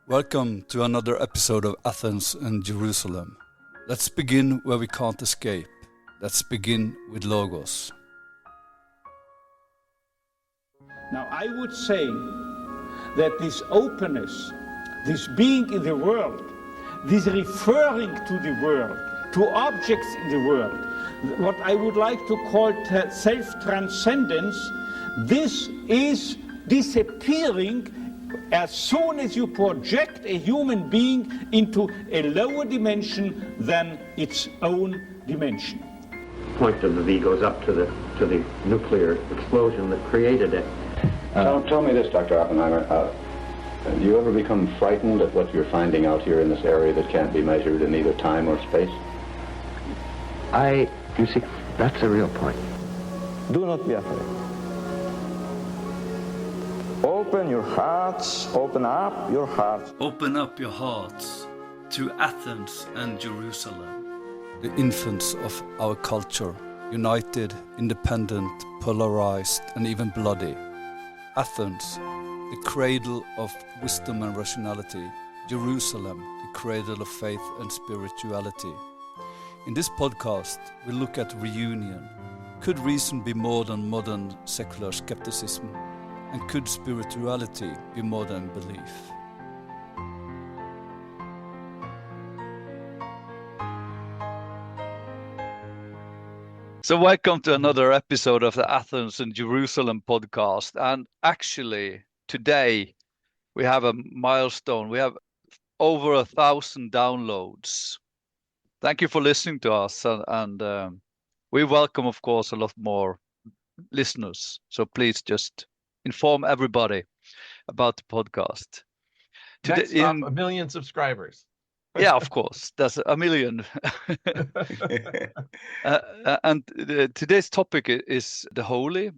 Welcome to another episode of Athens and Jerusalem. Let's begin where we can't escape. Let's begin with Logos. Now, I would say that this openness, this being in the world, this referring to the world, to objects in the world, what I would like to call self-transcendence, this is disappearing as soon as you project a human being into a lower dimension than its own dimension. Point of the V goes up to the nuclear explosion that created it. Tell me this, Dr. Oppenheimer. Do you ever become frightened at what you're finding out here in this area that can't be measured in either time or space? You see, that's a real point. Do not be afraid. Open your hearts, open up your hearts. Open up your hearts to Athens and Jerusalem. The infants of our culture, united, independent, polarized, and even bloody. Athens, the cradle of wisdom and rationality. Jerusalem, the cradle of faith and spirituality. In this podcast, we look at reunion. Could reason be more than modern secular skepticism? And could spirituality be more than belief? So welcome to another episode of the Athens and Jerusalem podcast. And actually, today we have a milestone. We have over 1,000 downloads. Thank you for listening to us. And we welcome, of course, a lot more listeners. So please just inform everybody about the podcast. Next up, 1 million subscribers. Yeah, of course. That's 1 million. And today's topic is the holy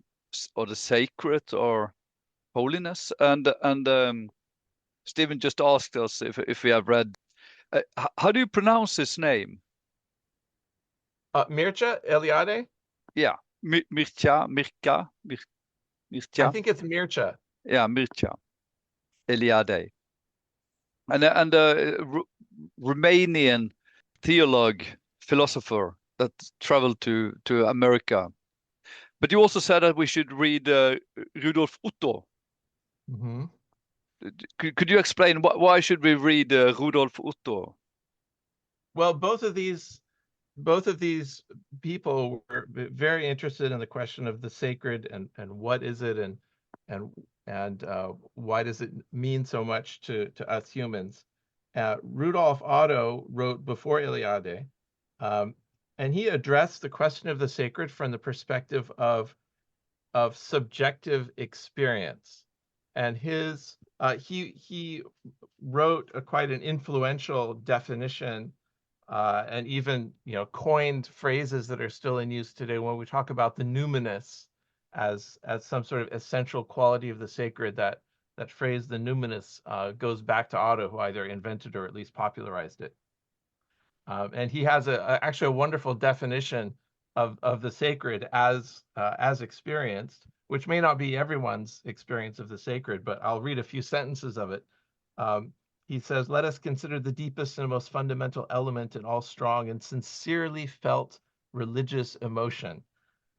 or the sacred or holiness. And Stephen just asked us if we have read. How do you pronounce his name? Mircea, Eliade? Yeah, Mircea. I think it's Mircea. Yeah, Mircea. Eliade. And Romanian theologian, philosopher that traveled to America. But you also said that we should read Rudolf Otto. Mm-hmm. Could you explain why should we read Rudolf Otto? Well, both of these people were very interested in the question of the sacred and what is it and why does it mean so much to us humans. Rudolf Otto wrote before Eliade, and he addressed the question of the sacred from the perspective of subjective experience. And he wrote quite an influential definition. And even coined phrases that are still in use today when we talk about the numinous as some sort of essential quality of the sacred. That phrase, the numinous, goes back to Otto, who either invented or at least popularized it. And he has actually a wonderful definition of the sacred as experienced, which may not be everyone's experience of the sacred, but I'll read a few sentences of it. He says, "Let us consider the deepest and most fundamental element in all strong and sincerely felt religious emotion."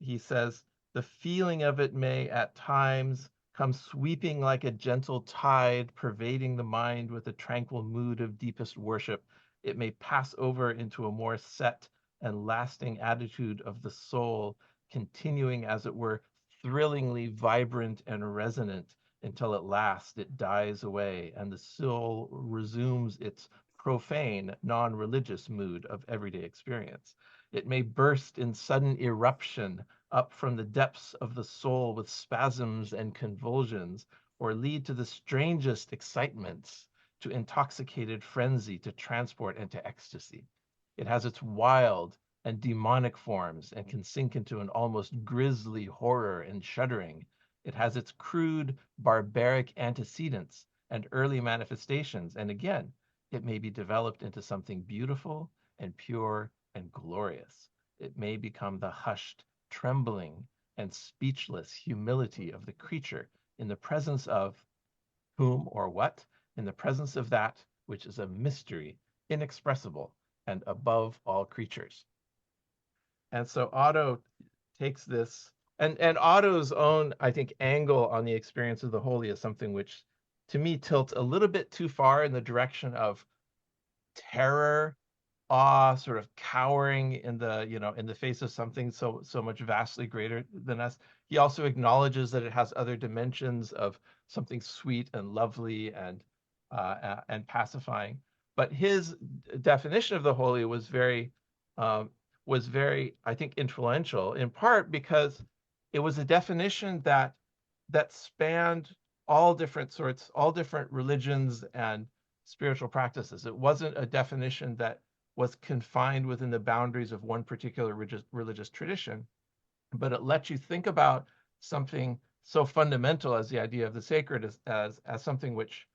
He says, "The feeling of it may at times come sweeping like a gentle tide, pervading the mind with a tranquil mood of deepest worship. It may pass over into a more set and lasting attitude of the soul, continuing, as it were, thrillingly vibrant and resonant, until at last it dies away and the soul resumes its profane, non-religious mood of everyday experience. It may burst in sudden eruption up from the depths of the soul with spasms and convulsions, or lead to the strangest excitements, to intoxicated frenzy, to transport, and to ecstasy. It has its wild and demonic forms and can sink into an almost grisly horror and shuddering. It has its crude, barbaric antecedents and early manifestations, and again, it may be developed into something beautiful and pure and glorious. It may become the hushed, trembling, and speechless humility of the creature in the presence of whom or what in the presence of that which is a mystery, inexpressible, and above all creatures. And so Otto takes this, and Otto's own, I think, angle on the experience of the holy is something which, to me, tilts a little bit too far in the direction of terror, awe, sort of cowering in the, in the face of something so much vastly greater than us. He also acknowledges that it has other dimensions of something sweet and lovely and pacifying. But his definition of the holy was very, I think, influential, in part because it was a definition that spanned all different religions and spiritual practices. It wasn't a definition that was confined within the boundaries of one particular religious tradition, but it lets you think about something so fundamental as the idea of the sacred as something which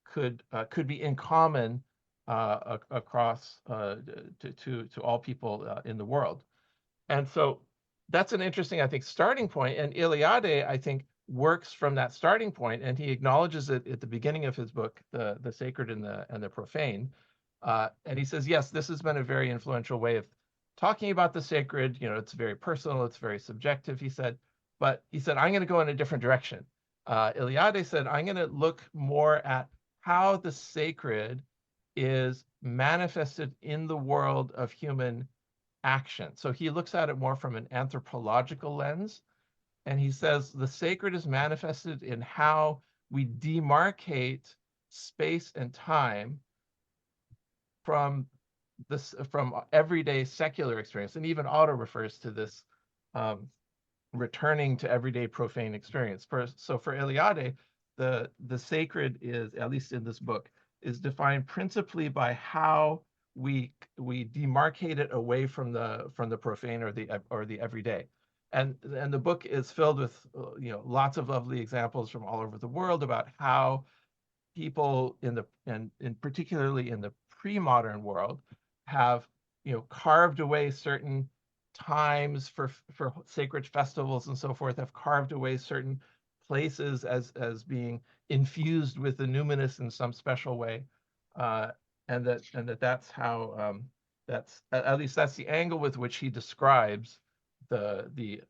could be in common across to all people in the world. And so that's an interesting, I think, starting point. And Eliade, I think, works from that starting point, and he acknowledges it at the beginning of his book, the Sacred and the Profane. And he says, yes, this has been a very influential way of talking about the sacred. It's very personal, it's very subjective, he said. But he said, I'm going to go in a different direction. Eliade said, I'm going to look more at how the sacred is manifested in the world of human action. So he looks at it more from an anthropological lens. And he says the sacred is manifested in how we demarcate space and time from everyday secular experience. And even Otto refers to this returning to everyday profane experience. So for Eliade, the sacred is, at least in this book, is defined principally by how we demarcate it away from the profane or the everyday. And the book is filled with lots of lovely examples from all over the world about how people particularly in the pre-modern world have carved away certain times for sacred festivals and so forth, have carved away certain places as being infused with the numinous in some special way, and that's how that's at least that's the angle with which he describes the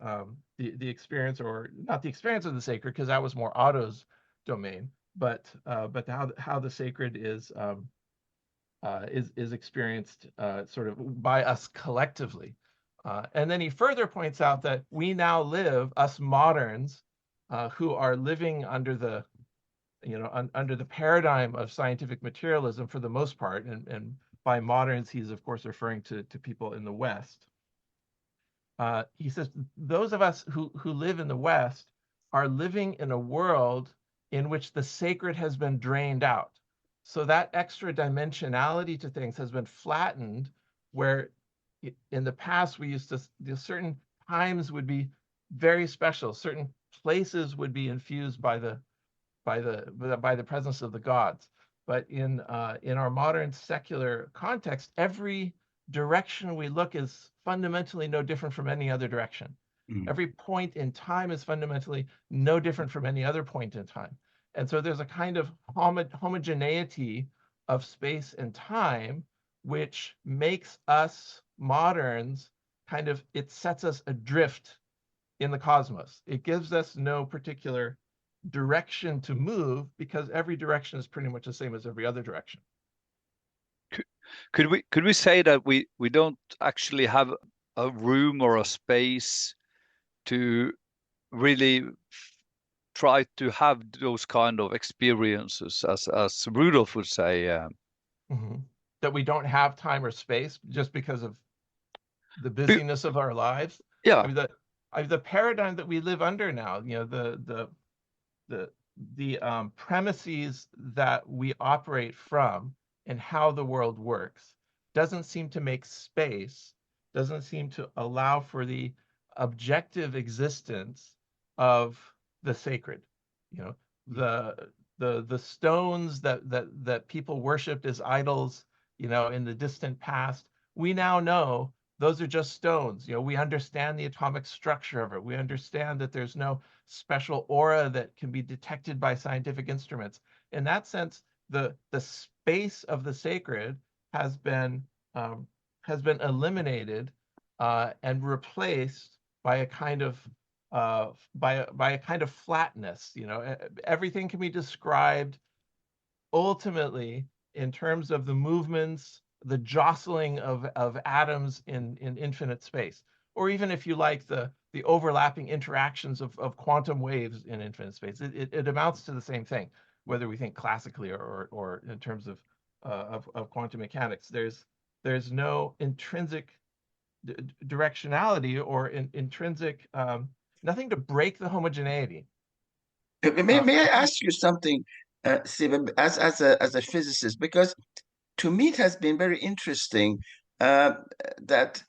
experience, or not the experience of the sacred, because that was more Otto's domain, but how the sacred is experienced sort of by us collectively. And then he further points out that we now live, us moderns, who are living under the under the paradigm of scientific materialism for the most part, and by moderns he's of course referring to people in the West. He says those of us who live in the West are living in a world in which the sacred has been drained out. So that extra dimensionality to things has been flattened, where in the past we used to, certain times would be very special, certain places would be infused by the presence of the gods. But in our modern secular context, every direction we look is fundamentally no different from any other direction. Every point in time is fundamentally no different from any other point in time. And so there's a kind of homogeneity of space and time, which makes us moderns it sets us adrift in the cosmos. It gives us no particular direction to move, because every direction is pretty much the same as every other direction. Could we say that we don't actually have a room or a space to really try to have those kind of experiences, as Rudolf would say? That we don't have time or space just because of the busyness of our lives? Yeah. I mean, the paradigm that we live under now, the premises that we operate from and how the world works doesn't seem to make space, doesn't seem to allow for the objective existence of the sacred. The stones that people worshipped as idols, in the distant past, we now know those are just stones. We understand the atomic structure of it. We understand that there's no special aura that can be detected by scientific instruments. In that sense, the space of the sacred has been eliminated and replaced by a kind of flatness. Everything can be described ultimately in terms of the movements, the jostling of atoms in infinite space, or even, if you like, the overlapping interactions of quantum waves in infinite space. It amounts to the same thing, whether we think classically or in terms of quantum mechanics. There's no intrinsic directionality or intrinsic nothing to break the homogeneity. May I ask you something, Stephen, as a physicist? Because to me it has been very interesting that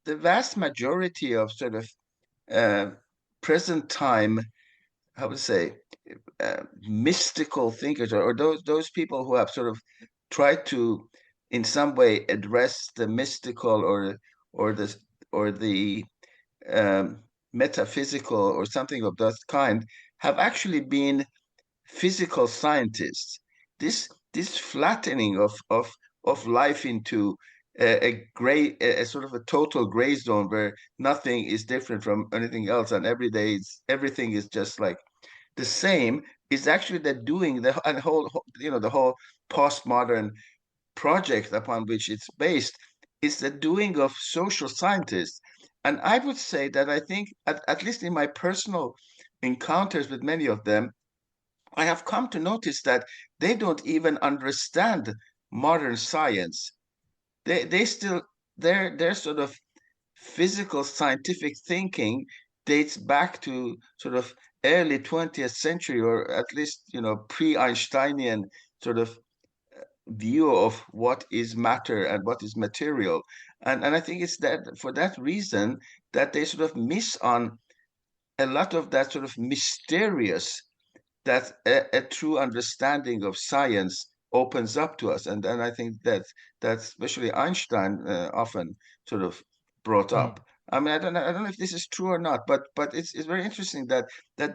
the vast majority of sort of present time, how would say, mystical thinkers, or those people who have sort of tried to, in some way, address the mystical or the metaphysical or something of that kind, have actually been physical scientists. This flattening of life into a sort of a total gray zone where nothing is different from anything else, and everything is just like the same, is actually the doing the whole postmodern project upon which it's based is the doing of social scientists. And I would say that I think, at least in my personal encounters with many of them, I have come to notice that they don't even understand modern science. They still their sort of physical scientific thinking dates back to sort of early 20th century, or at least pre-Einsteinian sort of view of what is matter and what is material. And I think it's that for that reason that they sort of miss on a lot of that sort of mysterious that a true understanding of science opens up to us. And I think that especially Einstein often sort of brought up. I mean, I don't know if this is true or not, but it's very interesting that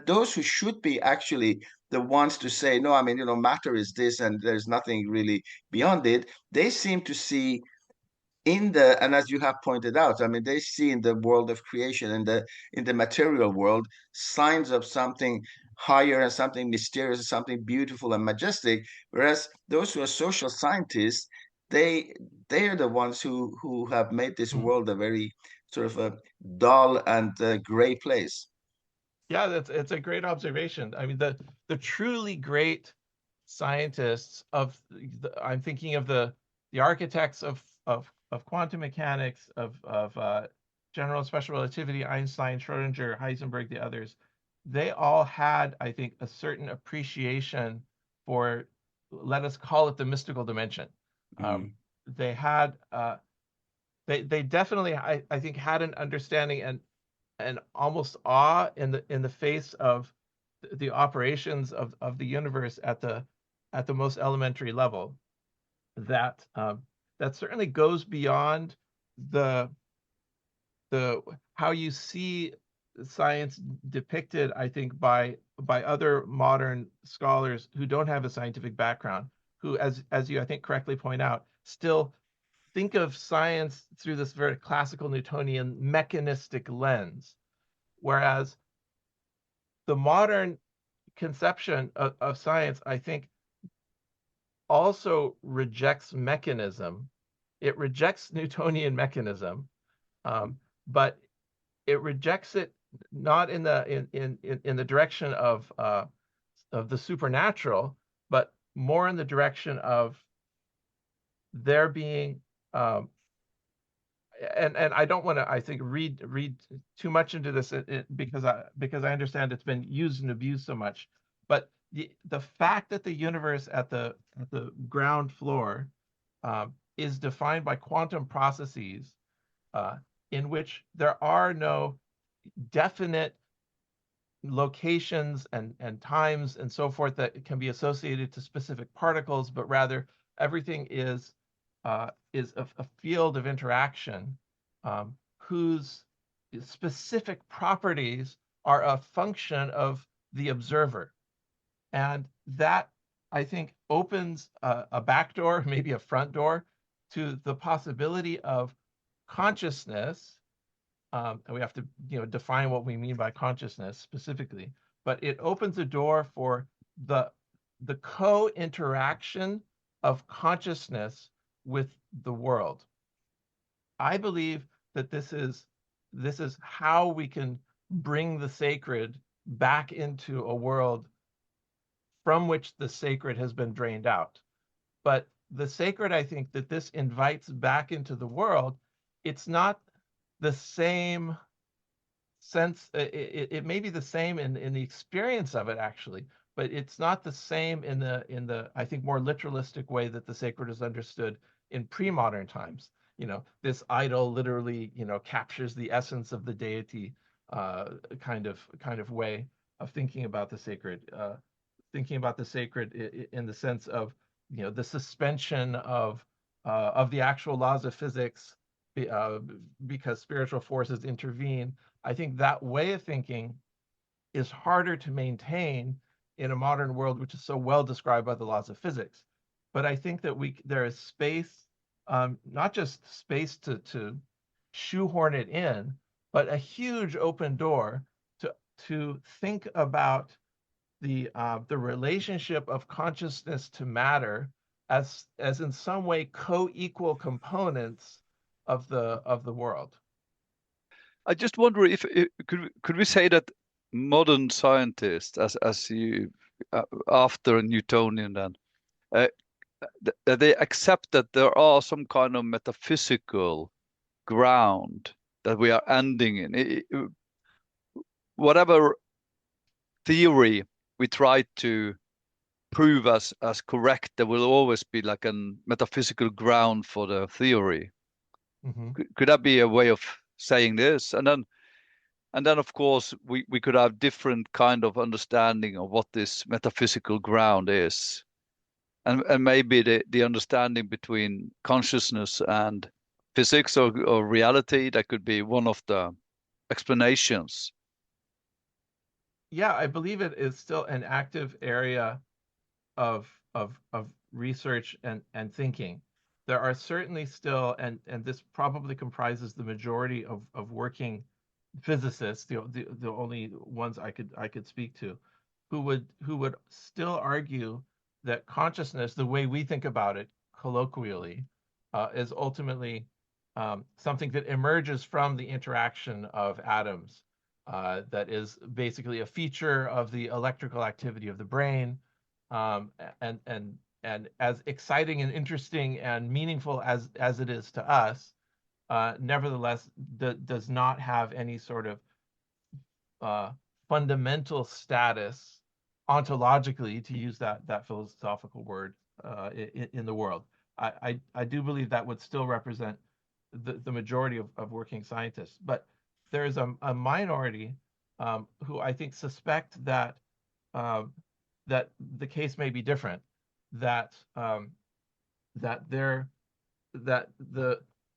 those who should be actually the ones to say, no, I mean, matter is this and there's nothing really beyond it, they seem to see and as you have pointed out, I mean, they see in the world of creation, in the material world, signs of something higher and something mysterious and something beautiful and majestic. Whereas those who are social scientists, they are the ones who have made this world a very sort of a dull and gray place. Yeah, it's a great observation. I mean, the truly great scientists I'm thinking of the architects of quantum mechanics, of general and special relativity, Einstein, Schrodinger, Heisenberg, the others. They all had, I think, a certain appreciation for, let us call it, the mystical dimension. They had they definitely, I think, had an understanding and almost awe in the face of the operations of the universe at the most elementary level. That certainly goes beyond the how you see science depicted, I think, by other modern scholars who don't have a scientific background, who, as you, I think, correctly point out, still think of science through this very classical Newtonian mechanistic lens, whereas the modern conception of science, I think, also rejects mechanism. It rejects Newtonian mechanism, but it rejects it not in the direction of the supernatural, but more in the direction of there being and I don't want to, I think, read too much into this because I understand it's been used and abused so much. But the fact that the universe at the ground floor is defined by quantum processes in which there are no definite locations and times and so forth that can be associated to specific particles, but rather everything is is a field of interaction whose specific properties are a function of the observer. And that, I think, opens a back door, maybe a front door, to the possibility of consciousness. And we have to, define what we mean by consciousness specifically. But it opens a door for the co-interaction of consciousness with the world. I believe that this is how we can bring the sacred back into a world from which the sacred has been drained out. But the sacred, I think, that this invites back into the world, it's not the same sense. It may be the same in the experience of it, actually, but it's not the same in the I think more literalistic way that the sacred is understood in pre-modern times. This idol literally, captures the essence of the deity, kind of way of thinking about the sacred. Thinking about the sacred in the sense of, the suspension of the actual laws of physics, because spiritual forces intervene. I think that way of thinking is harder to maintain in a modern world, which is so well described by the laws of physics. But I think that there is space, not just space to shoehorn it in, but a huge open door to think about the relationship of consciousness to matter as in some way co-equal components of the world. I just wonder if could we say that modern scientists, as you after Newtonian, then that they accept that there are some kind of metaphysical ground that we are ending in. Whatever theory we try to prove as correct, there will always be like a metaphysical ground for the theory. Mm-hmm. Could that be a way of saying this? And then of course we could have different kind of understanding of what this metaphysical ground is, and maybe the understanding between consciousness and physics or reality, that could be one of the explanations. Yeah, I believe it is still an active area of research and thinking. There are certainly still, and this probably comprises the majority of working physicists, the only ones I could speak to, who would still argue that consciousness, the way we think about it colloquially, is ultimately something that emerges from the interaction of atoms, that is basically a feature of the electrical activity of the brain, and as exciting and interesting and meaningful as it is to us, nevertheless does not have any sort of fundamental status ontologically, to use that philosophical word, in the world. I do believe that would still represent the majority of working scientists, but there is a minority who I think suspect that that the case may be different, that the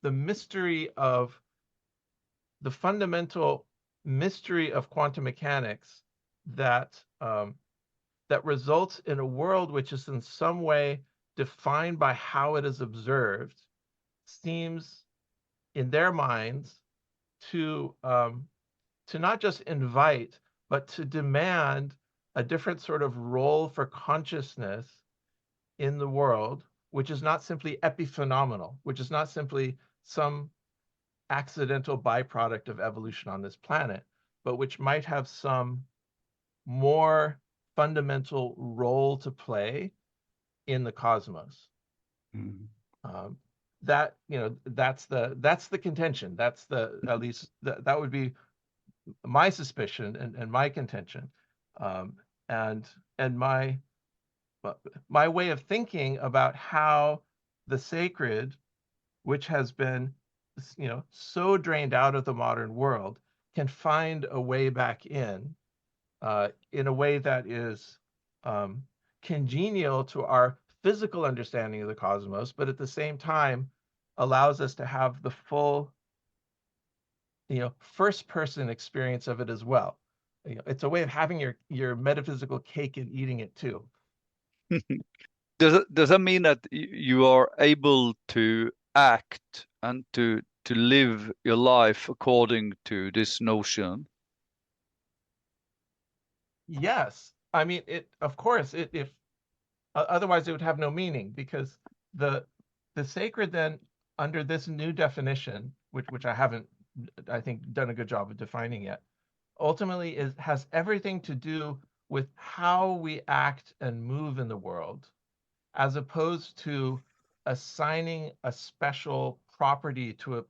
mystery of the fundamental mystery of quantum mechanics, that results in a world which is in some way defined by how it is observed, seems in their minds to not just invite, but to demand a different sort of role for consciousness in the world, which is not simply epiphenomenal, which is not simply some accidental byproduct of evolution on this planet, but which might have some more fundamental role to play in the cosmos. Mm. That's the contention. That's at least that would be my suspicion and my contention, and my way of thinking about how the sacred, which has been so drained out of the modern world, can find a way back in a way that is congenial to our physical understanding of the cosmos, but at the same time allows us to have the full, first person experience of it as well. It's a way of having your metaphysical cake and eating it too. Does that mean that you are able to act and to live your life according to this notion? Yes, I mean of course, if otherwise it would have no meaning, because the sacred then, under this new definition, which I haven't, I think, done a good job of defining yet, ultimately has everything to do with how we act and move in the world, as opposed to assigning a special property to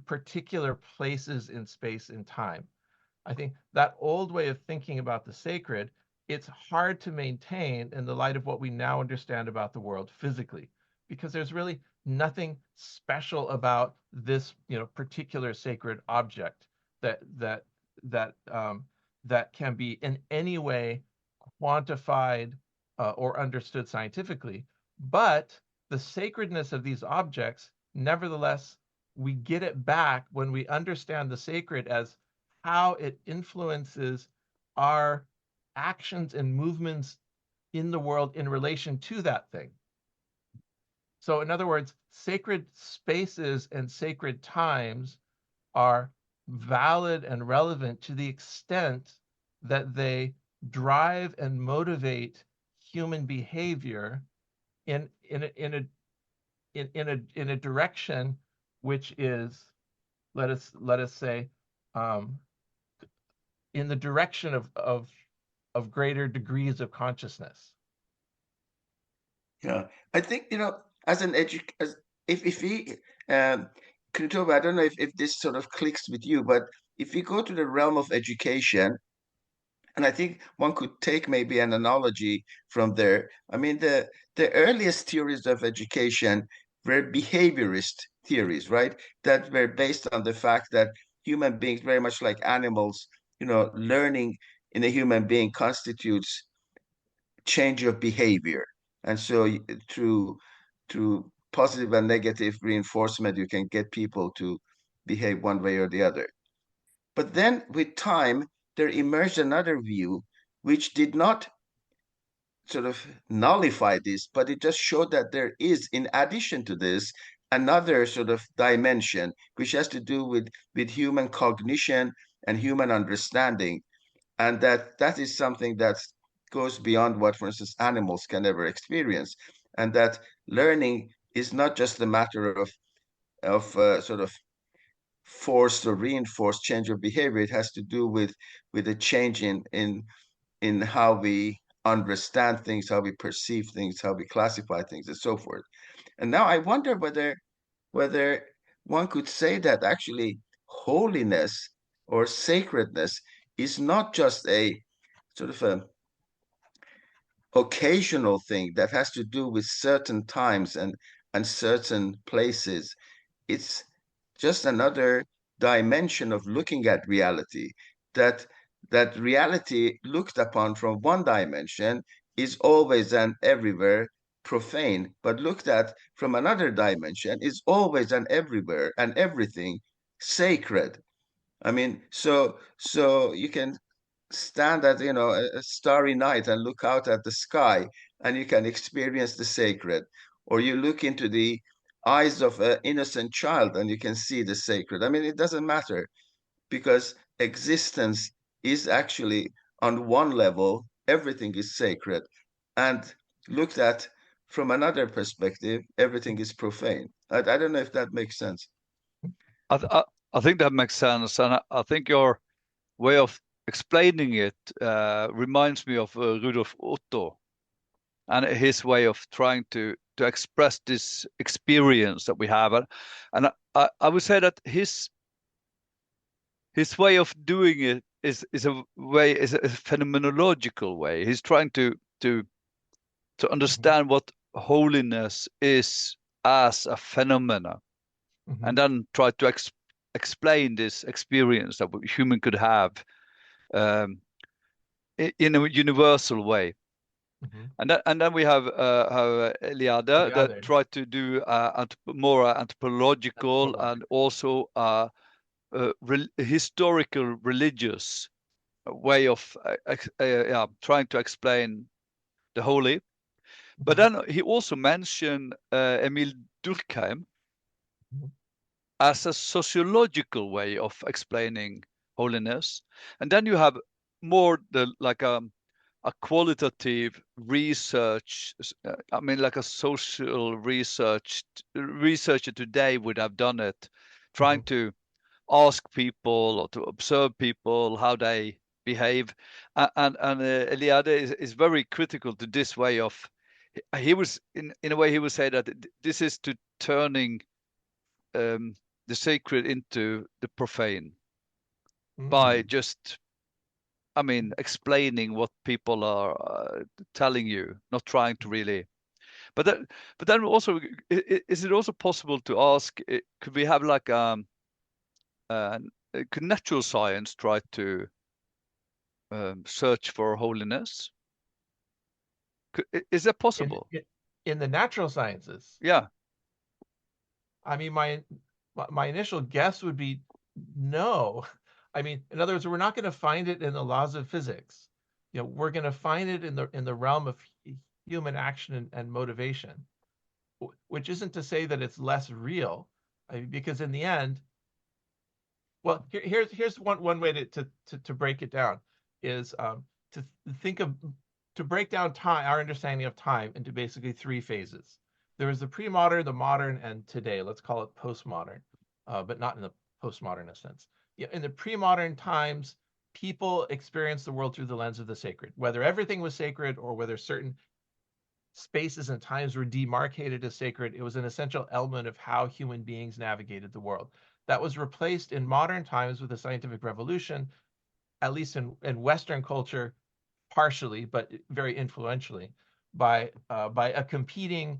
particular places in space and time. I think that old way of thinking about the sacred, it's hard to maintain in the light of what we now understand about the world physically, because there's really nothing special about this, particular sacred object that can be in any way quantified or understood scientifically. But the sacredness of these objects, nevertheless, we get it back when we understand the sacred as how it influences our actions and movements in the world in relation to that thing. So in other words, sacred spaces and sacred times are valid and relevant to the extent that they drive and motivate human behavior in a direction which is, let us say, in the direction of greater degrees of consciousness. Yeah, I think, as an if we Krutova, I don't know if this sort of clicks with you, but if we go to the realm of education, and I think one could take maybe an analogy from there. I mean, the earliest theories of education were behaviorist theories, right? That were based on the fact that human beings, very much like animals, learning in a human being constitutes change of behavior. And so through positive and negative reinforcement, you can get people to behave one way or the other. But then with time, there emerged another view which did not sort of nullify this, but it just showed that there is, in addition to this, another sort of dimension which has to do with human cognition and human understanding, and that is something that goes beyond what, for instance, animals can ever experience, and that learning is not just a matter of sort of forced or reinforced change of behavior. It has to do with a change in how we understand things, how we perceive things, how we classify things, and so forth. And now I wonder whether one could say that actually holiness or sacredness is not just a sort of a occasional thing that has to do with certain times and certain places. It's just another dimension of looking at reality, that reality looked upon from one dimension is always and everywhere profane, but looked at from another dimension is always and everywhere and everything sacred. I mean, so you can stand at a starry night and look out at the sky, and you can experience the sacred, or you look into the eyes of an innocent child and you can see the sacred. I mean, it doesn't matter, because existence is actually, on one level, everything is sacred, and looked at from another perspective, everything is profane. I don't know if that makes sense. I think that makes sense, and I think your way of explaining it reminds me of Rudolf Otto and his way of trying to express this experience that we have, and I would say that his way of doing it is a phenomenological way. He's trying to understand what holiness is as a phenomena, and then try to explain this experience that human could have in a universal way. And then we have Eliade that Eliade. tried to do more anthropological and also historical religious way of trying to explain the holy. But then he also mentioned Emil Durkheim as a sociological way of explaining holiness. And then you have more like a qualitative research. I mean, like a social researcher today would have done it, trying to ask people or to observe people how they behave. And Eliade is very critical to this way of. He was in a way he would say that this is to turning the sacred into the profane by just, I mean, explaining what people are telling you, not trying to really. But then also, is it also possible to ask? Could we have like could natural science try to search for holiness? Is that possible? In the natural sciences? Yeah. I mean, my initial guess would be no. I mean, in other words, we're not going to find it in the laws of physics. You know, we're going to find it in the realm of human action and motivation, which isn't to say that it's less real. I mean, because in the end, well, here's one way to break it down is to think of to break down time, our understanding of time, into basically three phases. There is the pre-modern, the modern, and today. Let's call it postmodern, but not in the postmodernist sense. In the pre-modern times, people experienced the world through the lens of the sacred. Whether everything was sacred or whether certain spaces and times were demarcated as sacred, it was an essential element of how human beings navigated the world. That was replaced in modern times with the scientific revolution, at least in Western culture, partially, but very influentially, by a competing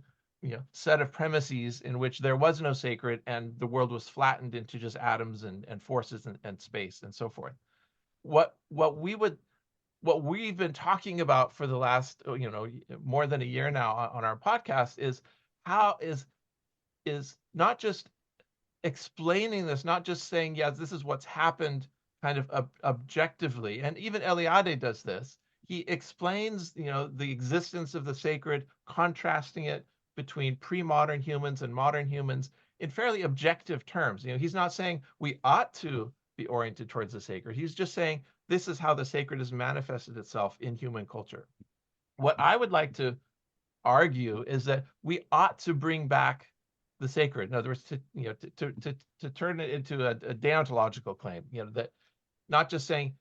set of premises in which there was no sacred and the world was flattened into just atoms and forces and space and so forth. What we've been talking about for the last more than a year now on our podcast is how is not just explaining this, not just saying, yeah, this is what's happened kind of objectively, and even Eliade does this. He explains the existence of the sacred, contrasting it between pre-modern humans and modern humans in fairly objective terms. He's not saying we ought to be oriented towards the sacred. He's just saying this is how the sacred has manifested itself in human culture. What I would like to argue is that we ought to bring back the sacred. In other words, to turn it into a deontological claim. That not just saying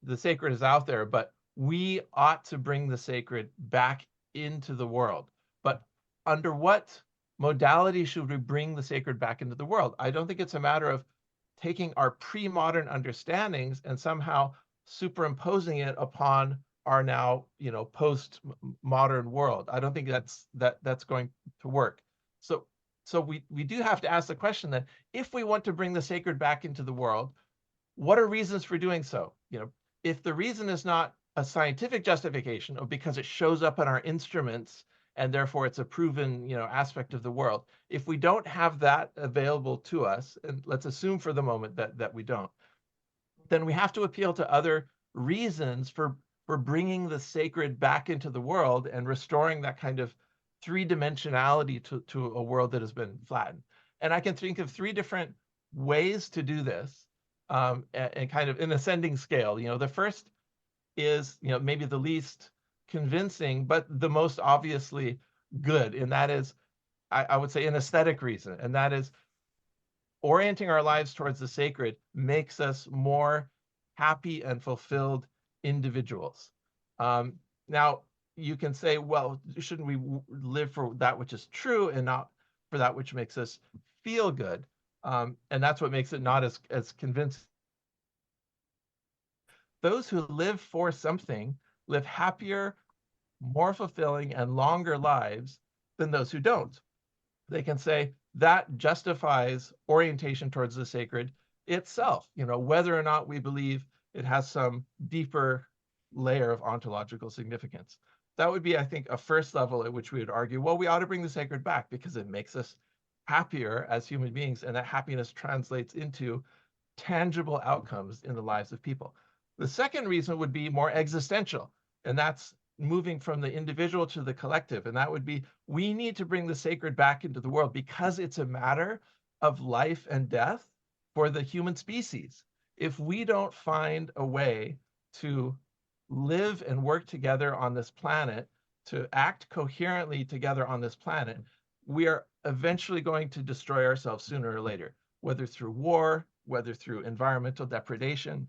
the sacred is out there, but we ought to bring the sacred back into the world. But under what modality should we bring the sacred back into the world? I don't think it's a matter of taking our pre-modern understandings and somehow superimposing it upon our now, post-modern world. I don't think that's going to work. So we do have to ask the question that if we want to bring the sacred back into the world, what are reasons for doing so? If the reason is not a scientific justification or because it shows up in our instruments and therefore it's a proven, aspect of the world. If we don't have that available to us, and let's assume for the moment that we don't, then we have to appeal to other reasons for bringing the sacred back into the world and restoring that kind of three-dimensionality to a world that has been flattened. And I can think of three different ways to do this, and kind of in ascending scale. The first is, maybe the least convincing, but the most obviously good. And that is, I would say, an aesthetic reason. And that is orienting our lives towards the sacred makes us more happy and fulfilled individuals. Now, you can say, well, shouldn't we live for that which is true and not for that which makes us feel good? And that's what makes it not as convincing. Those who live for something live happier, more fulfilling, and longer lives than those who don't. They can say that justifies orientation towards the sacred itself, whether or not we believe it has some deeper, layer of ontological significance. That would be, I think, a first level at which we would argue, well, we ought to bring the sacred back because it makes us happier as human beings, and that happiness translates into tangible outcomes in the lives of people. The second reason would be more existential, and that's moving from the individual to the collective. And that would be, we need to bring the sacred back into the world because it's a matter of life and death for the human species. If we don't find a way to live and work together on this planet, to act coherently together on this planet, we are eventually going to destroy ourselves sooner or later, whether through war, whether through environmental depredation,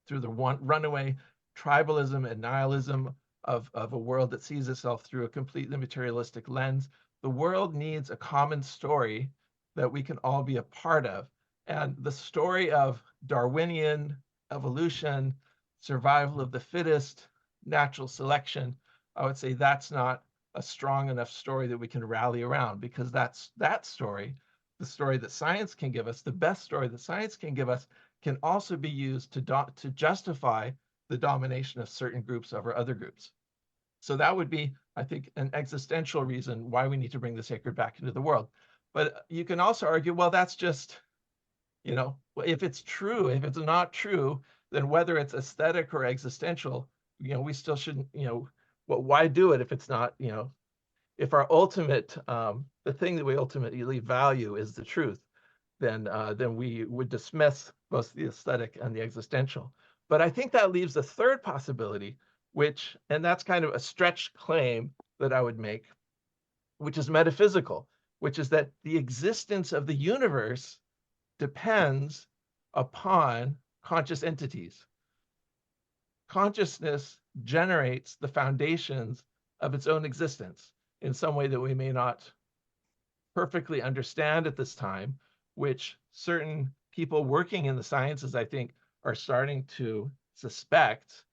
through the runaway tribalism and nihilism of a world that sees itself through a completely materialistic lens. The world needs a common story that we can all be a part of. And the story of Darwinian evolution, survival of the fittest, natural selection, I would say that's not a strong enough story that we can rally around, because that's that story, the story that science can give us, the best story that science can give us, can also be used to justify the domination of certain groups over other groups. So that would be, I think, an existential reason why we need to bring the sacred back into the world. But you can also argue, well, that's just, you know, if it's true, if it's not true, then whether it's aesthetic or existential, you know, we still shouldn't, you know, well, why do it if it's not, you know, if our ultimate, the thing that we ultimately value is the truth, then we would dismiss both the aesthetic and the existential. But I think that leaves a third possibility, which, and that's kind of a stretched claim that I would make, which is metaphysical, which is that the existence of the universe depends upon conscious entities. Consciousness generates the foundations of its own existence in some way that we may not perfectly understand at this time, which certain people working in the sciences, I think, are starting to suspect,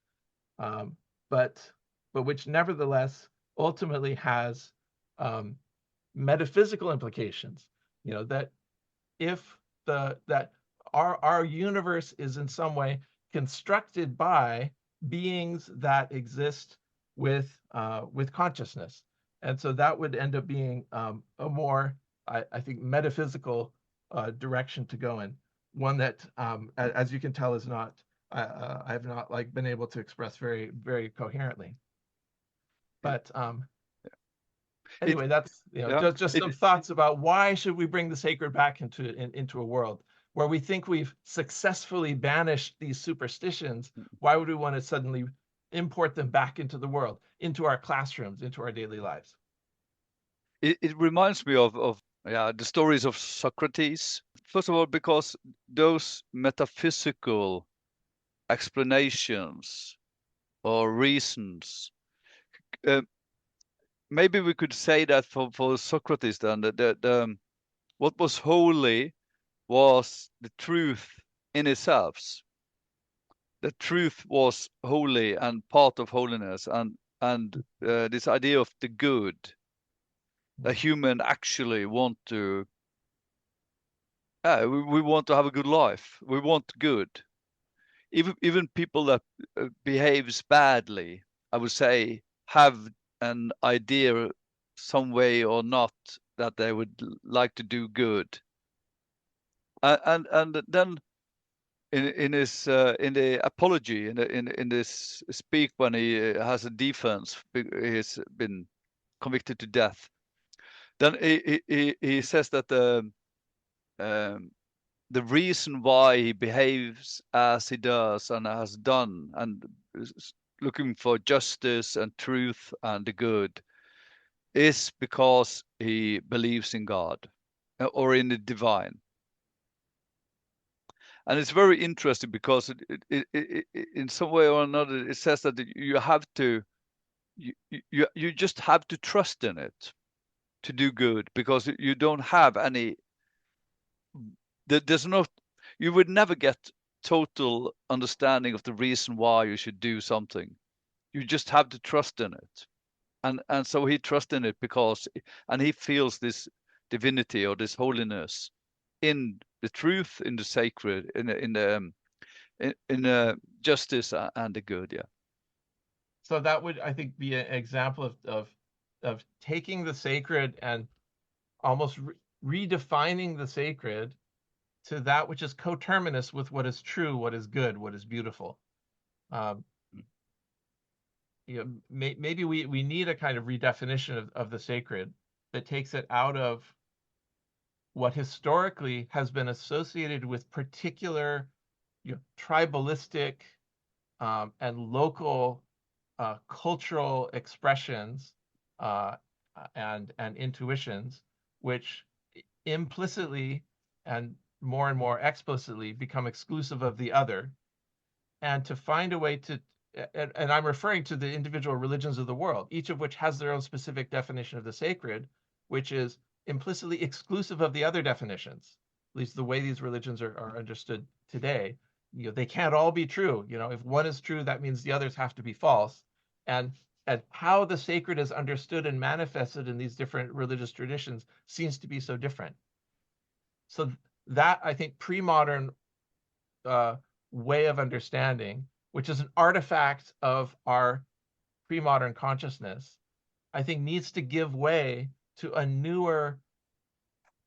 but which nevertheless ultimately has metaphysical implications. You know, that if that our universe is in some way constructed by beings that exist with consciousness, and so that would end up being a more, I think, metaphysical direction to go in. One that, as you can tell, is not, I have not like been able to express very, very coherently. But anyway, that's, you know, just some thoughts about why should we bring the sacred back into a world where we think we've successfully banished these superstitions. Why would we want to suddenly import them back into the world, into our classrooms, into our daily lives? It reminds me of the stories of Socrates. First of all, because those metaphysical explanations or reasons, maybe we could say that for Socrates then, that what was holy was the truth in itself. The truth was holy and part of holiness, and this idea of the good. The human actually want to, we want to have a good life. We want good. Even people that behaves badly, I would say, have an idea some way or not that they would like to do good. And then in his in the apology, in this speak when he has a defense, he's been convicted to death. Then he says that the reason why he behaves as he does and has done, and is looking for justice and truth and the good, is because he believes in God or in the divine. And it's very interesting because it in some way or another, it says that you have to, you just have to trust in it to do good, because you don't have any, there's no, you would never get total understanding of the reason why you should do something. You just have to trust in it. And so he trusts in it because, and he feels this divinity or this holiness in the truth, in the sacred, in the justice and the good. Yeah. So that would, I think, be an example of taking the sacred and almost redefining the sacred to that which is coterminous with what is true, what is good, what is beautiful. Maybe we need a kind of redefinition of the sacred that takes it out of what historically has been associated with particular, tribalistic and local cultural expressions and intuitions, which implicitly and more explicitly become exclusive of the other, and to find a way to, and I'm referring to the individual religions of the world, each of which has their own specific definition of the sacred, which is implicitly exclusive of the other definitions, at least the way these religions are understood today. They can't all be true. If one is true, that means the others have to be false. And how the sacred is understood and manifested in these different religious traditions seems to be so different. So that, I think, pre-modern way of understanding, which is an artifact of our pre-modern consciousness, I think needs to give way to a newer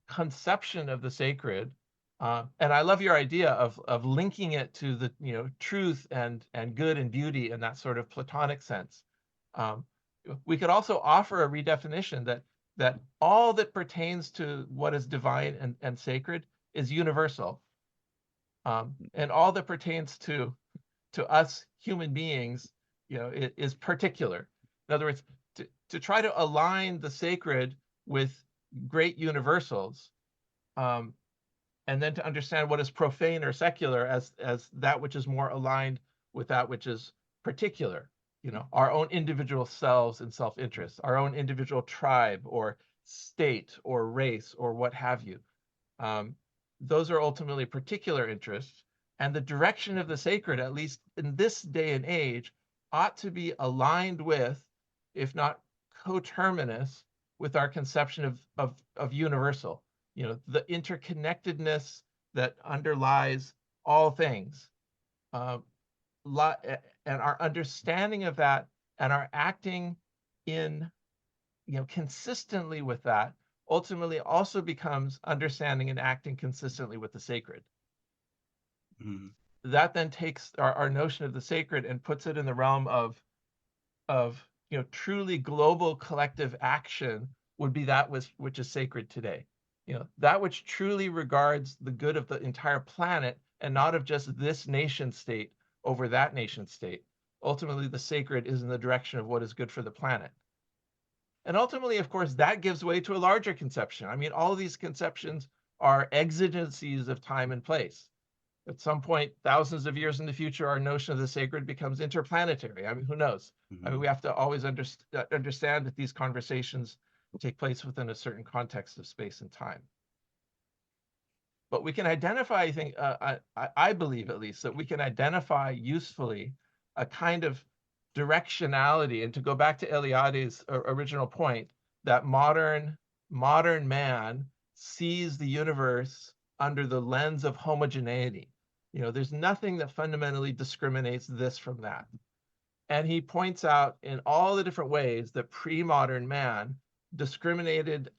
conception of the sacred. And I love your idea of linking it to the truth and good and beauty in that sort of Platonic sense. We could also offer a redefinition that all that pertains to what is divine and sacred is universal, and all that pertains to us human beings, is particular. In other words, to try to align the sacred with great universals, and then to understand what is profane or secular as that which is more aligned with that which is particular, our own individual selves and self-interest, our own individual tribe or state or race or what have you. Those are ultimately particular interests, and the direction of the sacred, at least in this day and age, ought to be aligned with, if not coterminous with, our conception of universal, the interconnectedness that underlies all things, and our understanding of that and our acting in, consistently with that, ultimately also becomes understanding and acting consistently with the sacred. That then takes our notion of the sacred and puts it in the realm of truly global collective action, would be that which is sacred today. That which truly regards the good of the entire planet and not of just this nation state over that nation state. Ultimately, the sacred is in the direction of what is good for the planet. And ultimately, of course, that gives way to a larger conception. I mean, all of these conceptions are exigencies of time and place. At some point, thousands of years in the future, our notion of the sacred becomes interplanetary. I mean, who knows? I mean, we have to always understand that these conversations take place within a certain context of space and time. But we can identify, I think, I believe at least, that we can identify usefully a kind of directionality. And to go back to Eliade's original point, that modern man sees the universe under the lens of homogeneity. There's nothing that fundamentally discriminates this from that. And he points out in all the different ways that pre-modern man discriminated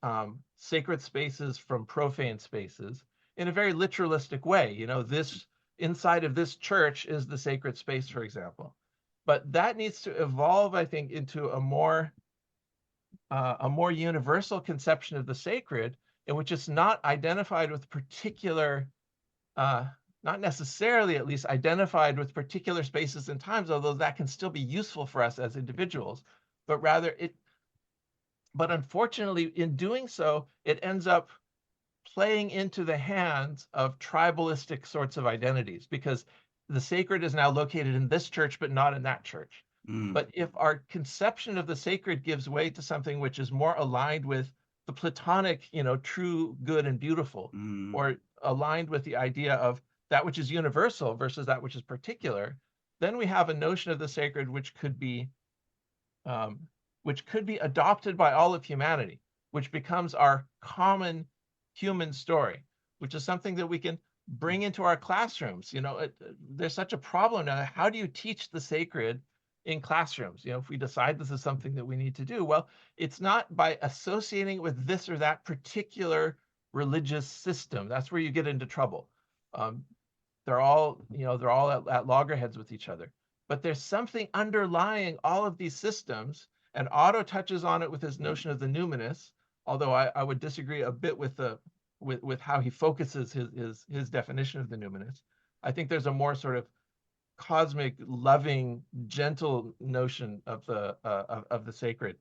sacred spaces from profane spaces in a very literalistic way. This inside of this church is the sacred space, for example. But that needs to evolve, I think, into a more universal conception of the sacred, in which it's not identified with particular, not necessarily at least identified with particular spaces and times, although that can still be useful for us as individuals, but rather but unfortunately, in doing so, it ends up playing into the hands of tribalistic sorts of identities, because the sacred is now located in this church, but not in that church. But if our conception of the sacred gives way to something which is more aligned with the Platonic, true, good, and beautiful, or aligned with the idea of that which is universal versus that which is particular, then we have a notion of the sacred which could be adopted by all of humanity, which becomes our common human story, which is something that we can bring into our classrooms. There's such a problem now. How do you teach the sacred in classrooms. If we decide this is something that we need to do, well, it's not by associating it with this or that particular religious system. That's where you get into trouble. They're all at loggerheads with each other. But there's something underlying all of these systems, and Otto touches on it with his notion of the numinous, although I would disagree a bit with how he focuses his definition of the numinous. I think there's a more sort of cosmic, loving, gentle notion of the sacred,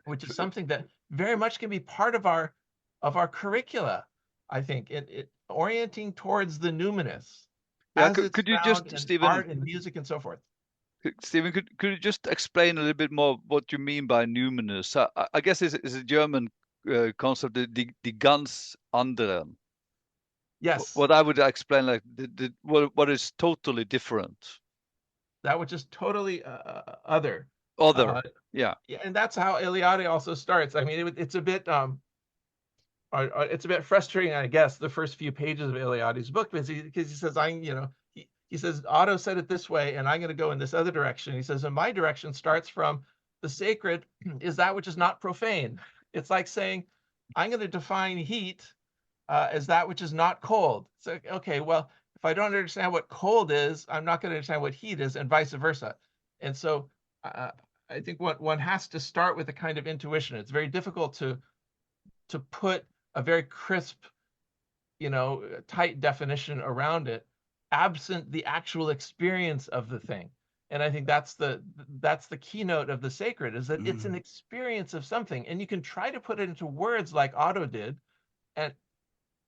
which is something that very much can be part of our curricula. I think it orienting towards the numinous, as could you found just, in Stephen, art and music and so forth. Stephen, could you just explain a little bit more what you mean by numinous? I guess it's a German concept, the ganz anderen. Yes. What I would explain like what is totally different. That which is totally other. Yeah. And that's how Eliade also starts. I mean, it's a bit frustrating, I guess, the first few pages of Eliade's book, because he says, he says, Otto said it this way, and I'm going to go in this other direction. He says, and my direction starts from the sacred is that which is not profane. It's like saying, I'm going to define heat as that which is not cold. So, okay, well, if I don't understand what cold is, I'm not going to understand what heat is, and vice versa. And so I think one has to start with a kind of intuition. It's very difficult to put a very crisp, tight definition around it, absent the actual experience of the thing. And I think that's the keynote of the sacred, is that it's an experience of something, and you can try to put it into words like Otto did, and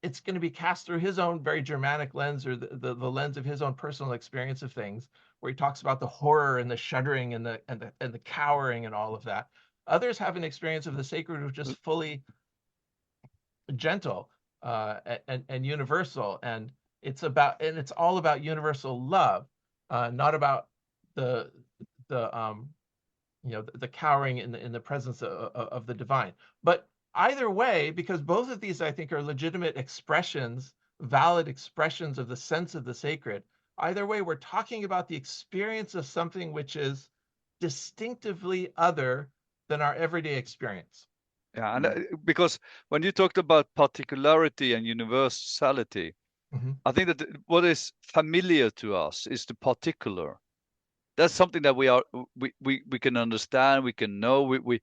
it's going to be cast through his own very Germanic lens, or the lens of his own personal experience of things, where he talks about the horror and the shuddering and the cowering and all of that. Others have an experience of the sacred which is fully gentle and universal, and it's all about universal love, not about the cowering in the presence of the divine. But either way, because both of these, I think, are legitimate expressions, valid expressions of the sense of the sacred, either way, we're talking about the experience of something which is distinctively other than our everyday experience. Yeah, and because when you talked about particularity and universality, I think that what is familiar to us is the particular. That's something that we can understand, we can know, we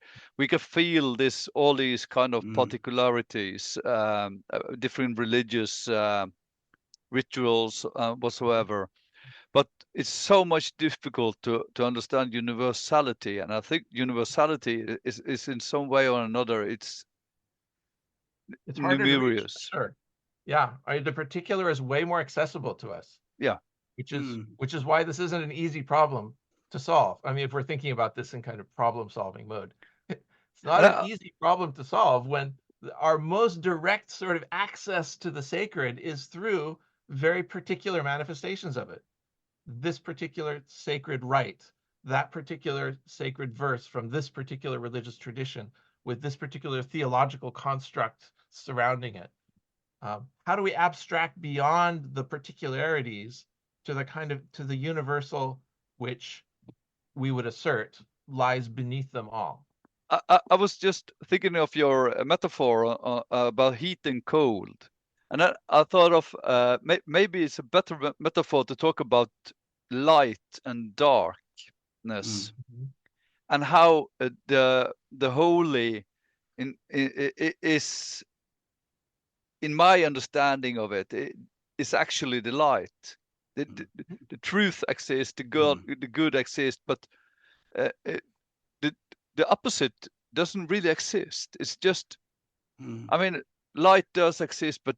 can feel all these kind of particularities, different religious rituals whatsoever. But it's so much difficult to understand universality, and I think universality is in some way or another it's harder numerous. To reach, sure. Yeah, the particular is way more accessible to us. Yeah, which is why this isn't an easy problem to solve. I mean, if we're thinking about this in kind of problem-solving mode, it's not an easy problem to solve when our most direct sort of access to the sacred is through very particular manifestations of it. This particular sacred rite, that particular sacred verse from this particular religious tradition, with this particular theological construct surrounding it. How do we abstract beyond the particularities to the universal, which we would assert lies beneath them all? I was just thinking of your metaphor about heat and cold, and I thought of maybe it's a better metaphor to talk about light and darkness, and how the holy is, in my understanding of it, is actually the light. The truth exists, the good exists, but the opposite doesn't really exist. It's just, I mean, light does exist, but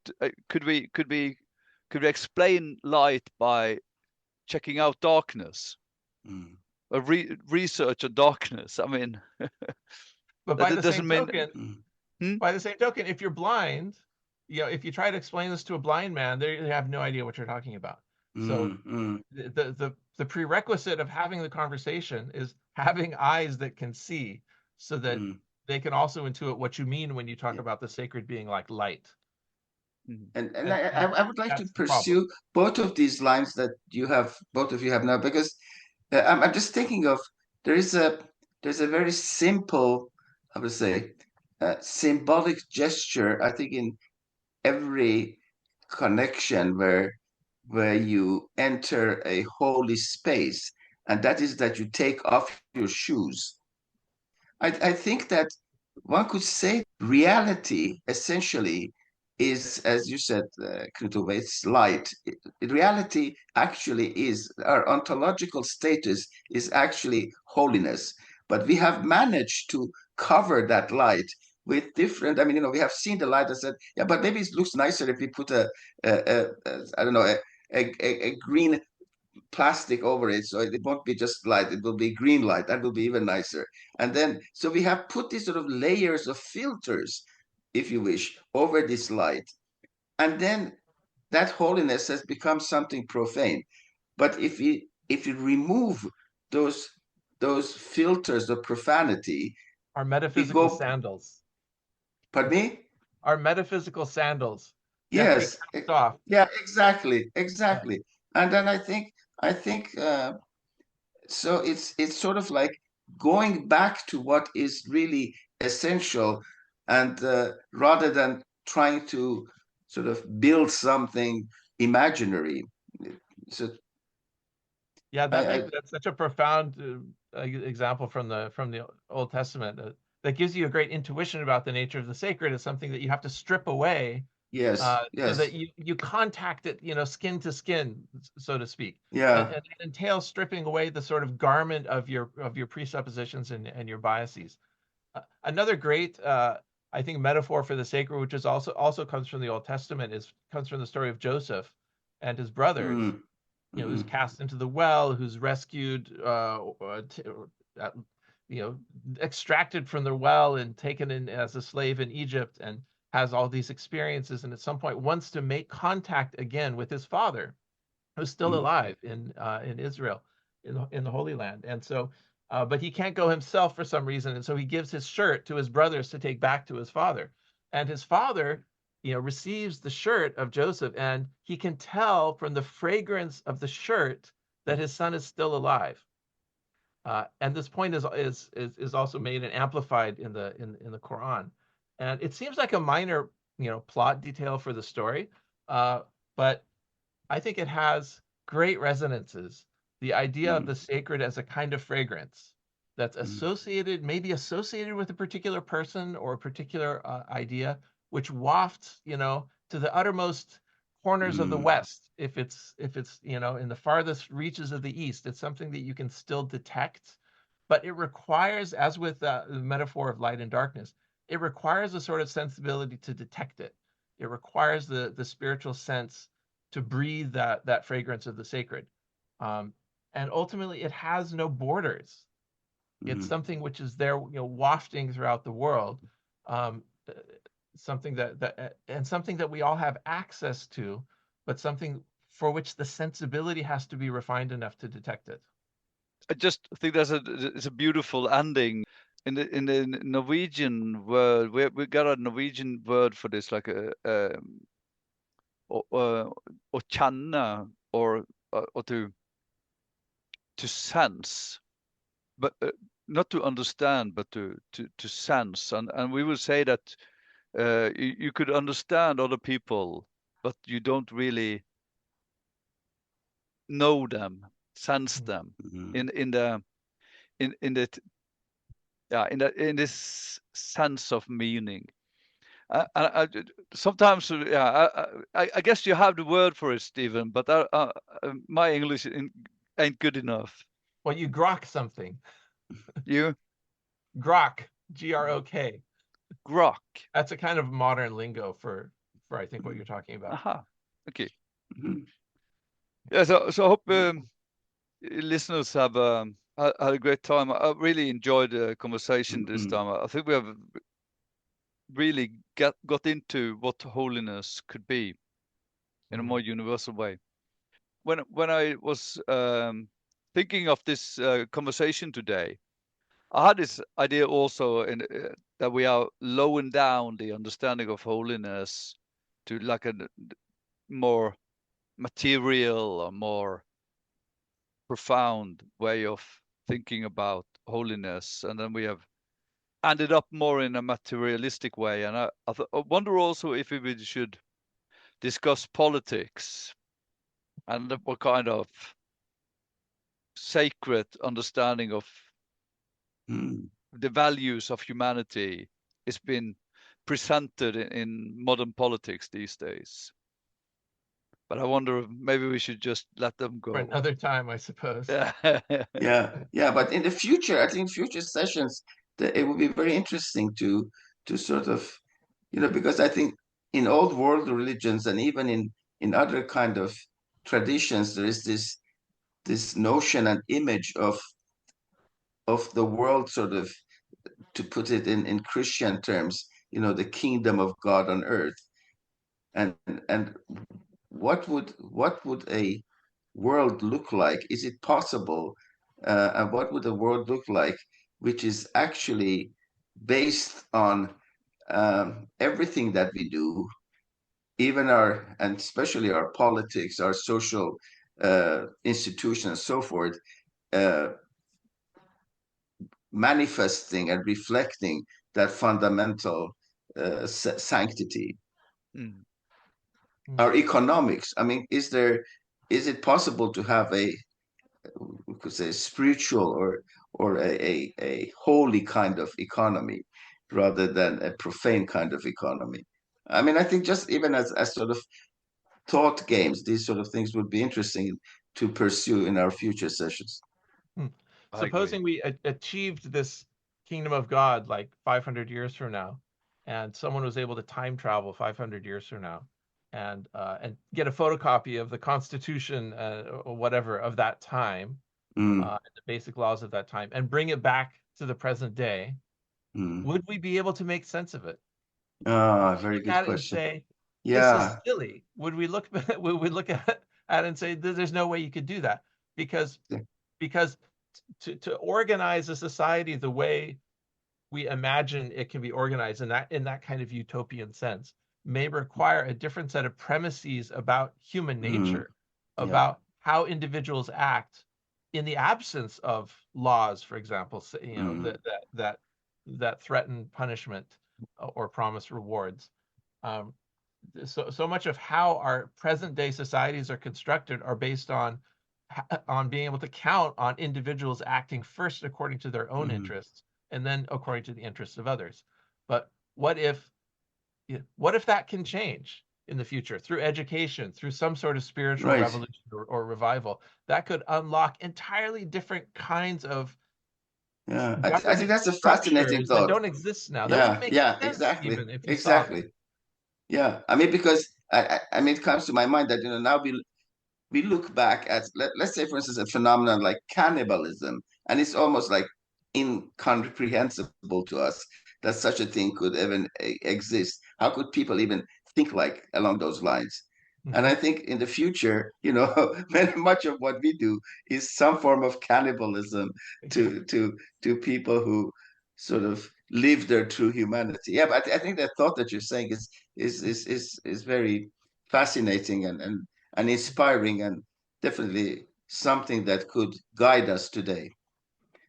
could we explain light by checking out darkness? A research of darkness. I mean, but by the same token, by the same token, if you're blind, if you try to explain this to a blind man, they have no idea what you're talking about. So the prerequisite of having the conversation is having eyes that can see, so that they can also intuit what you mean when you talk about the sacred being like light. And I would like to pursue both of these lines that both of you have now, because I'm just thinking of there's a very simple, I would say, symbolic gesture. I think in every connection where you enter a holy space, and that is that you take off your shoes. I think that one could say reality essentially is, as you said, Knut Ove, it's light. Reality actually is, our ontological status is actually holiness. But we have managed to cover that light with different, I mean, we have seen the light and said, yeah, but maybe it looks nicer if we put I don't know, a green plastic over it, so it won't be just light, it will be green light. That will be even nicer. And then so we have put these sort of layers of filters, if you wish, over this light, and then that holiness has become something profane. But if you remove those filters of profanity, Our we metaphysical go, sandals. pardon me. Our metaphysical sandals gently Yes, cast off. yeah, exactly, Yeah. exactly. And then I think so it's sort of like going back to what is really essential, and rather than trying to sort of build something imaginary. So Yeah, I that's such a profound example from the Old Testament that gives you a great intuition about the nature of the sacred. Is something that you have to strip away yes, so that yes, you contact it, skin to skin, so to speak. yeah, And it entails stripping away the sort of garment of your presuppositions and your biases. Another great, I think, metaphor for the sacred, which is also comes from the Old Testament, comes from the story of Joseph and his brothers. mm, Who's mm, cast into the well, who's rescued, uh, extracted from the well and taken in as a slave in Egypt, and has all these experiences, and at some point wants to make contact again with his father, who's still mm, alive in Israel, in the Holy Land. And so, but he can't go himself for some reason, and so he gives his shirt to his brothers to take back to his father. And his father, receives the shirt of Joseph, and he can tell from the fragrance of the shirt that his son is still alive. And this point is also made and amplified in the Quran. And it seems like a minor, plot detail for the story, but I think it has great resonances. The idea of mm, the sacred as a kind of fragrance that's mm, maybe associated with a particular person or a particular idea, which wafts, to the uttermost corners of the mm, West. If it's in the farthest reaches of the East, it's something that you can still detect, but it requires, as with the metaphor of light and darkness, it requires a sort of sensibility to detect it. It requires the spiritual sense to breathe that fragrance of the sacred. Um, and ultimately, it has no borders. It's mm. something which is there, wafting throughout the world. Um, something and something that we all have access to, but something for which the sensibility has to be refined enough to detect it. I just think it's a beautiful ending. In the Norwegian word, we got a Norwegian word for this, like å kjenne, or to sense, but not to understand, but to sense. And we would say that you could understand other people, but you don't really know them, sense them Mm. in this sense of meaning. Sometimes, I guess you have the word for it, Stephen, but my English ain't good enough. Well, you grok something. You Grok, Grok. grok. That's a kind of modern lingo for I think what you're talking about. Aha. Okay. Mm. Yeah. So I hope listeners have had a great time. I really enjoyed the conversation this Mm. time. I think we have really got into what holiness could be in a more universal way. When I was thinking of this conversation today, I had this idea also that we are lowering down the understanding of holiness to like a more material or more profound way of thinking about holiness, and then we have ended up more in a materialistic way. And I wonder also if we should discuss politics and what kind of sacred understanding of the values of humanity is been presented in modern politics these days. But I wonder if maybe we should just let them go. For another time, I suppose. Yeah. But in the future, I think future sessions, it would be very interesting to sort of, because I think in old world religions and even in other kind of traditions, there is this notion and image of the world, sort of, to put it in Christian terms, the kingdom of God on earth. And what would a world look like? Is it possible? And what would the world look like, which is actually based on everything that we do, even and especially our politics, our social institutions, and so forth, manifesting and reflecting that fundamental sanctity. Our economics. I mean, is it possible to have we could say, spiritual or a holy kind of economy rather than a profane kind of economy? I mean, I think just even as sort of thought games, these sort of things would be interesting to pursue in our future sessions. Supposing we achieved this kingdom of God like 500 years from now, and someone was able to time travel 500 years from now, and get a photocopy of the Constitution or whatever of that time, the basic laws of that time, and bring it back to the present day, would we be able to make sense of it? Very good question. And say, this is silly. Would we look at it and say, there's no way you could do that, because to organize a society the way we imagine it can be organized in that kind of utopian sense may require a different set of premises about human nature, about how individuals act in the absence of laws, for example, that threaten punishment or promise rewards. So much of how our present day societies are constructed are based on being able to count on individuals acting first according to their own interests and then according to the interests of others. But what if that can change in the future through education, through some sort of spiritual revolution or revival that could unlock entirely different kinds of I think that's a fascinating thought. That don't exist now. That would make sense, exactly. Even if you saw them. Yeah, I mean, because I mean, it comes to my mind that now we look back at, let's say, for instance, a phenomenon like cannibalism, and it's almost like incomprehensible to us that such a thing could even exist. How could people even think like along those lines? And I think in the future, much of what we do is some form of cannibalism to people who sort of live their true humanity. Yeah, but I think that thought that you're saying is very fascinating and inspiring, and definitely something that could guide us today.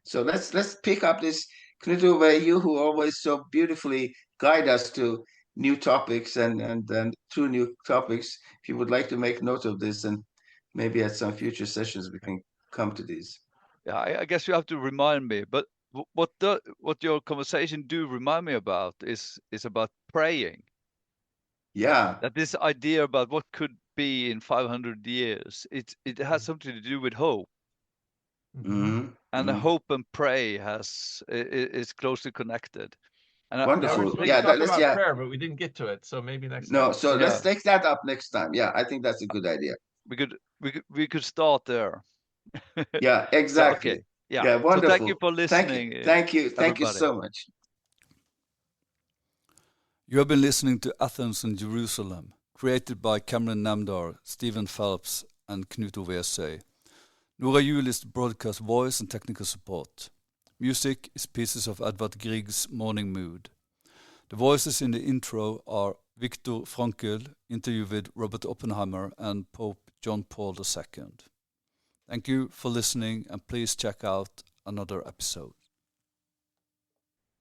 So let's pick up this, Knut Ove, you who always so beautifully guide us to new topics and through new topics. If you would like to make note of this, and maybe at some future sessions we can come to these. Yeah, I guess you have to remind me. But what your conversation do remind me about is about praying. Yeah. That this idea about what could be in 500 years, it has something to do with hope. And the hope and pray is closely connected. And wonderful. Let's about prayer, but we didn't get to it, so maybe next time. So let's take that up next time. Yeah, I think that's a good idea. We could start there. Yeah, exactly. Okay. Yeah. Wonderful. So thank you for listening. Thank you so much. You have been listening to Athens and Jerusalem, created by Cameron Namdar, Stephen Phelps, and Knut Ove. Nora Juel is the broadcast voice and technical support. Music is pieces of Edvard Grieg's Morning Mood. The voices in the intro are Viktor Frankl, interview with Robert Oppenheimer, and Pope John Paul II. Thank you for listening, and please check out another episode.